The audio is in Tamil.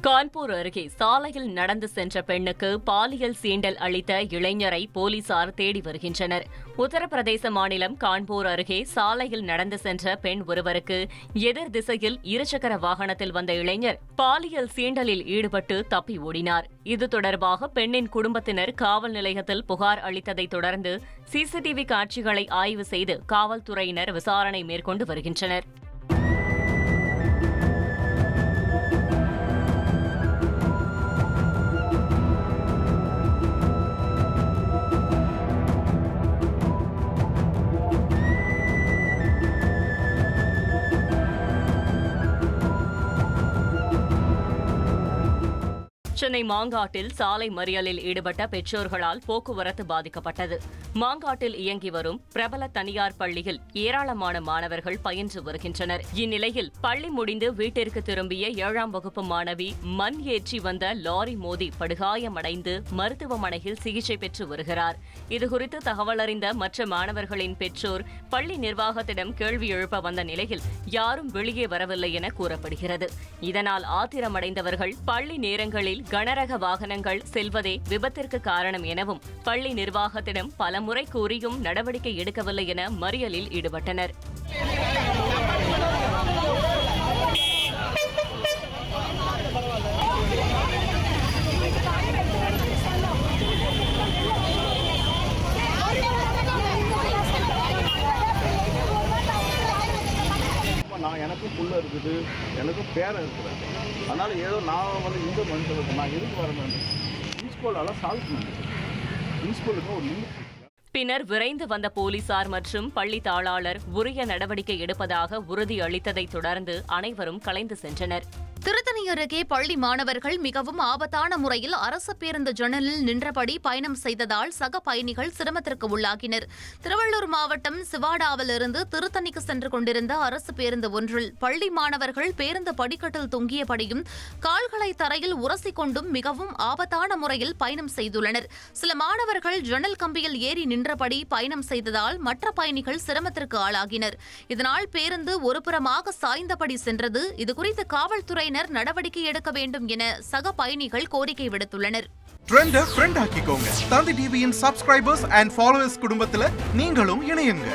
கான்பூர் அருகே சாலையில் நடந்து சென்ற பெண்ணுக்கு பாலியல் சீண்டல் அளித்த இளைஞரை போலீசார் தேடி வருகின்றனர். உத்தரப்பிரதேச மாநிலம் கான்பூர் அருகே சாலையில் நடந்து சென்ற பெண் ஒருவருக்கு எதிர் திசையில் இருசக்கர வாகனத்தில் வந்த இளைஞர் பாலியல் சீண்டலில் ஈடுபட்டு தப்பி ஓடினார். இது தொடர்பாக பெண்ணின் குடும்பத்தினர் காவல் நிலையத்தில் புகார் அளித்ததைத் தொடர்ந்து சிசிடிவி காட்சிகளை ஆய்வு செய்து காவல்துறையினர் விசாரணை மேற்கொண்டு வருகின்றனர். சென்னை மாங்காட்டில் சாலை மறியலில் ஈடுபட்ட பெற்றோர்களால் போக்குவரத்து பாதிக்கப்பட்டது. மாங்காட்டில் இயங்கி வரும் பிரபல தனியார் பள்ளியில் ஏராளமான மாணவர்கள் பயின்று வருகின்றனர். இந்நிலையில் பள்ளி முடிந்து வீட்டிற்கு திரும்பிய 7ஆம் வகுப்பு மாணவி மண் ஏற்றி வந்த லாரி மோதி படுகாயமடைந்து மருத்துவமனையில் சிகிச்சை பெற்று வருகிறார். இதுகுறித்து தகவல் அறிந்த மற்ற மாணவர்களின் பெற்றோர் பள்ளி நிர்வாகத்திடம் கேள்வி எழுப்ப வந்த நிலையில் யாரும் வெளியே வரவில்லை என கூறப்படுகிறது. இதனால் ஆத்திரமடைந்தவர்கள் பள்ளி நேரங்களில் கனரக வாகனங்கள் செல்வதே விபத்திற்கு காரணம் எனவும் பள்ளி நிர்வாகத்திடம் பலமுறை கூறியும் நடவடிக்கை எடுக்கவில்லை என மறியலில் ஈடுபட்டனர். எனக்கும் புள்ள இருக்குது, எனக்கும் பேரன் இருக்கிறார். அதனால் ஏதோ நான் இந்த மனுஷனுக்கு நான் எதுக்கு வர வேண்டும், பிரின்ஸ்பாலால் சால்வ் பண்ணுறேன். பிரின்ஸ்பாலுக்கு ஒரு லிமிட். பின்னர் விரைந்து வந்த போலீசார் மற்றும் பள்ளி தாளாளர் உரிய நடவடிக்கை எடுப்பதாக உறுதி அளித்ததைத் தொடர்ந்து அனைவரும் கலைந்து சென்றனர். திருத்தணி அருகே பள்ளி மாணவர்கள் மிகவும் ஆபத்தான முறையில் அரசு பேருந்து ஜன்னலில் நின்றபடி பயணம் செய்ததால் சக பயணிகள் சிரமத்திற்கு உள்ளாகினர். திருவள்ளூர் மாவட்டம் சிவாடாவிலிருந்து திருத்தணிக்கு சென்று கொண்டிருந்த அரசு பேருந்து ஒன்றில் பள்ளி மாணவர்கள் பேருந்து படிக்கட்டில் தொங்கியபடியும் கால்களை தரையில் உரசிக்கொண்டும் மிகவும் ஆபத்தான முறையில் பயணம் செய்துள்ளனர். சில மாணவர்கள் ஜன்னல் கம்பியில் ஏறி நின்றபடி பயணம் செய்ததால் மற்ற பயணிகள் சிரமத்திற்கு ஆளாகினர். இதனால் பேருந்து ஒருபுறமாக சாய்ந்தபடி சென்றது. இதுகுறித்து காவல்துறையினர் நடவடிக்கை எடுக்க வேண்டும் என சக பயணிகள் கோரிக்கை விடுத்துள்ளனர். ட்ரெண்ட ஃப்ரெண்ட் ஆக்கிக்கோங்க. தந்தி டிவியின் சப்ஸ்கிரைபர்ஸ் அண்ட் ஃபாலோவர்ஸ் குடும்பத்துல நீங்களும் இணையுங்க.